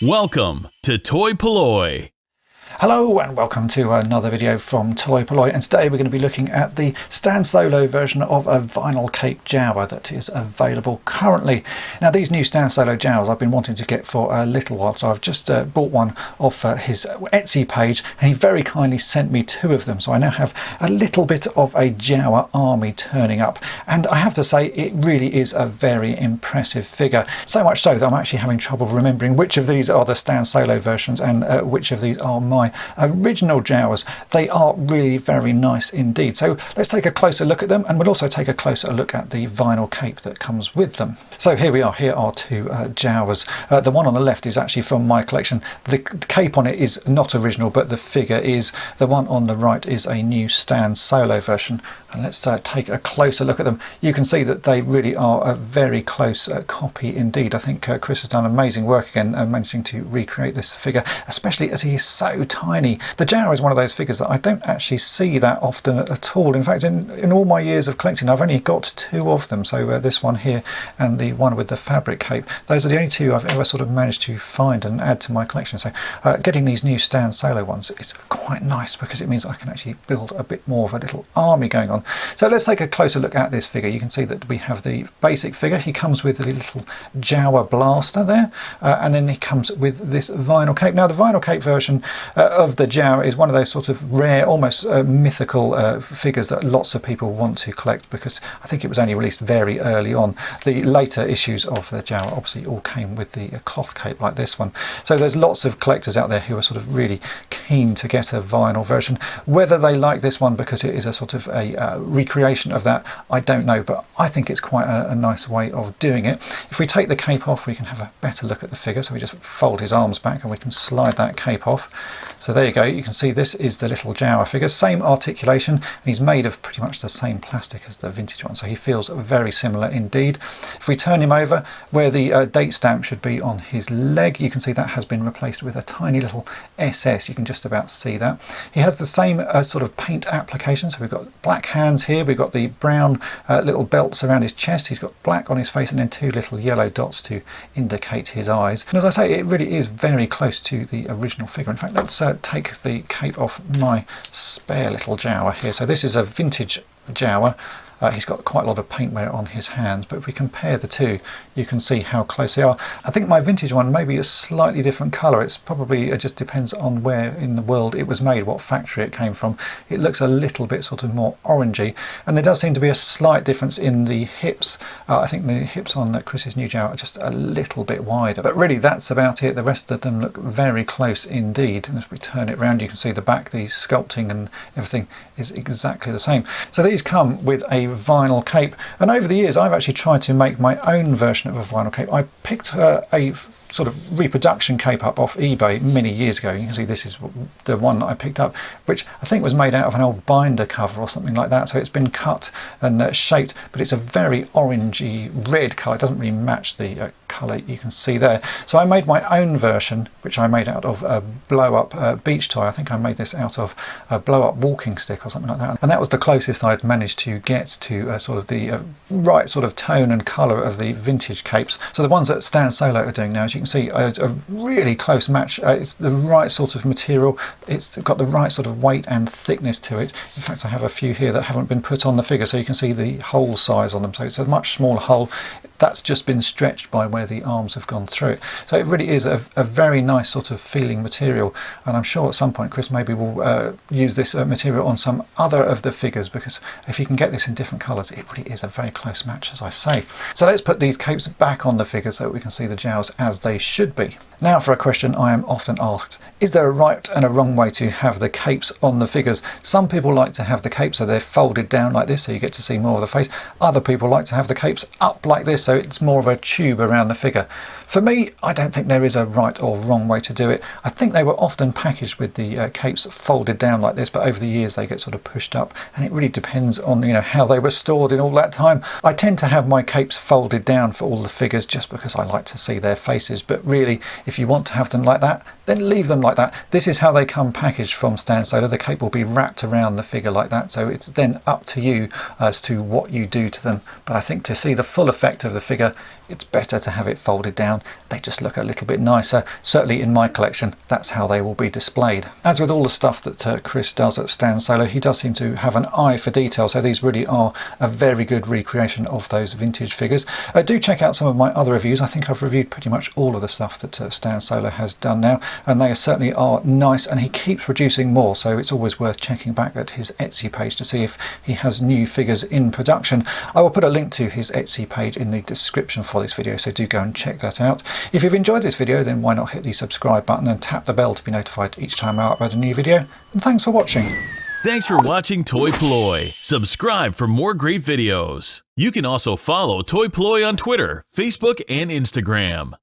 Welcome to toy-polloi. Hello and welcome to another video from toy-polloi, and today we're going to be looking at the stand solo version of a Vinyl Cape Jawa that is available currently. Now these new stand solo Jawas I've been wanting to get for a little while, so I've just bought one off his Etsy page, and he very kindly sent me two of them, so I now have a little bit of a Jawa army turning up, and I have to say it really is a very impressive figure, so much so that I'm actually having trouble remembering which of these are the stand solo versions and which of these are my original Jawas. They are really very nice indeed. So let's take a closer look at them, and we'll also take a closer look at the vinyl cape that comes with them. So here we are. Here are two Jawas. The one on the left is actually from my collection. The cape on it is not original, but the figure is. The one on the right is a new stand solo version. And let's take a closer look at them. You can see that they really are a very close copy indeed. I think Chris has done amazing work again managing to recreate this figure, especially as he is so tiny. The Jawa is one of those figures that I don't actually see that often at all. In fact, in all my years of collecting, I've only got two of them. So this one here and the one with the fabric cape. Those are the only two I've ever sort of managed to find and add to my collection. So getting these new stand solo ones is quite nice because it means I can actually build a bit more of a little army going on. So let's take a closer look at this figure. You can see that we have the basic figure. He comes with a little Jawa blaster there, and then he comes with this vinyl cape. Now the vinyl cape version of the Jawa is one of those sort of rare, almost mythical figures that lots of people want to collect, because I think it was only released very early on. The later issues of the Jawa obviously all came with the cloth cape like this one. So there's lots of collectors out there who are sort of really keen to get a vinyl version. Whether they like this one because it is a sort of a recreation of that, I don't know, but I think it's quite a nice way of doing it. If we take the cape off, we can have a better look at the figure. So we just fold his arms back and we can slide that cape off. So there you go, you can see this is the little Jawa figure, same articulation, and he's made of pretty much the same plastic as the vintage one, so he feels very similar indeed. If we turn him over, where the date stamp should be on his leg, you can see that has been replaced with a tiny little SS. You can just about see that. He has the same sort of paint application, so we've got black hands here, we've got the brown little belts around his chest, he's got black on his face, and then two little yellow dots to indicate his eyes. And as I say, it really is very close to the original figure. In fact, let's take the cape off my spare little Jawa here. So this is a vintage Jawa. He's got quite a lot of paintwear on his hands, but if we compare the two, you can see how close they are. I think my vintage one may be a slightly different colour. It's probably, it just depends on where in the world it was made, what factory it came from. It looks a little bit sort of more orangey, and there does seem to be a slight difference in the hips. I think the hips on Chris's new Jawa are just a little bit wider, but really that's about it. The rest of them look very close indeed, and as we turn it around, you can see the back, the sculpting and everything is exactly the same. So these come with a vinyl cape, and over the years I've actually tried to make my own version of a vinyl cape. I picked a sort of reproduction cape up off eBay many years ago. You can see this is the one that I picked up, which I think was made out of an old binder cover or something like that, so it's been cut and shaped, but it's a very orangey red colour. It doesn't really match the colour you can see there. So I made my own version, which I made out of a blow-up beach toy. I think I made this out of a blow-up walking stick or something like that, and that was the closest I'd managed to get to sort of the right sort of tone and colour of the vintage capes. So the ones that Stand Solo are doing now, as you can see, a really close match. It's the right sort of material, it's got the right sort of weight and thickness to it. In fact, I have a few here that haven't been put on the figure, so you can see the hole size on them. So it's a much smaller hole. That's just been stretched by where the arms have gone through it. So it really is a very nice sort of feeling material, and I'm sure at some point Chris maybe will use this material on some other of the figures, because if you can get this in different colours, it really is a very close match, as I say. So let's put these capes back on the figure so that we can see the Jawas as they should be. Now for a question I am often asked: is there a right and a wrong way to have the capes on the figures? Some people like to have the capes so they're folded down like this, so you get to see more of the face. Other people like to have the capes up like this, so it's more of a tube around the figure. For me, I don't think there is a right or wrong way to do it. I think they were often packaged with the capes folded down like this, but over the years they get sort of pushed up, and it really depends on, you know, how they were stored in all that time. I tend to have my capes folded down for all the figures just because I like to see their faces, but really if you want to have them like that, then leave them like that. This is how they come packaged from Stan Solo. The cape will be wrapped around the figure like that, so it's then up to you as to what you do to them. But I think to see the full effect of the figure, it's better to have it folded down. They just look a little bit nicer. Certainly in my collection, that's how they will be displayed. As with all the stuff that Chris does at Stan Solo, he does seem to have an eye for detail, so these really are a very good recreation of those vintage figures. Do check out some of my other reviews. I think I've reviewed pretty much all of the stuff that Stan Solo has done now, and they certainly are nice, and he keeps producing more, so it's always worth checking back at his Etsy page to see if he has new figures in production. I will put a link to his Etsy page in the description for this video, so do go and check that out. If you've enjoyed this video, then why not hit the subscribe button and tap the bell to be notified each time I upload a new video, and thanks for watching. Thanks for watching toy-polloi. Subscribe for more great videos. You can also follow toy-polloi on Twitter, Facebook, and Instagram.